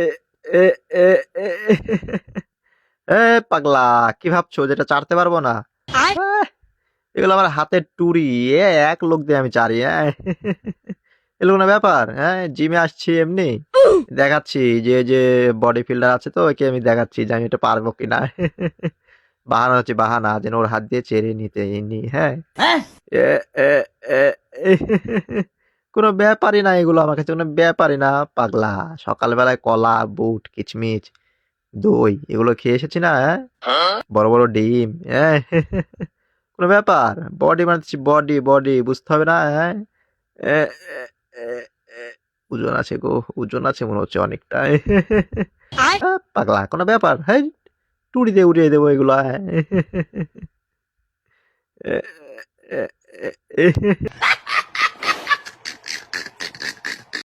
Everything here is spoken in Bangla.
এ এ এ এ এ পাগলা, কি ভাবছো যেটা চাটতে পারবো না? আহ, এগুলো আমার হাতের টুরি। এক লোক দিয়ে আমি চারি। এগুলো কোনো ব্যাপার? জিমে আসছি এমনি দেখাচ্ছি যে যে বডি ফিল্ডার আছে, তো ওকে আমি দেখাচ্ছি যে আমি এটা পারবো কিনা। বাহানা হচ্ছে বাহানা, যেন ওর হাত দিয়ে চেড়ে নিতে নি। হ্যাঁ, এ, এ, এ, এ, কোনো ব্যাপারই না, এগুলো আমার কাছে কোনো ব্যাপারই না পাগলা। সকালবেলায় কলা, বুট, কিচমিচ, দই এগুলো খেয়ে এসেছি না, বড় বড় ডিম। হ্যাঁ, কোনো ব্যাপার? বডি বানাচ্ছি, বডি বডি, বুঝতে হবে না? হ্যাঁ, এ, এ, এ, এ, ওজন আছে গো, ওজন আছে মনে হচ্ছে অনেকটা। পাগলা, কোনো ব্যাপার? হ্যাঁ, টুড়ি দিয়ে উড়িয়ে দেবো এগুলো। হ্যাঁ। এ, এ, এ, এ,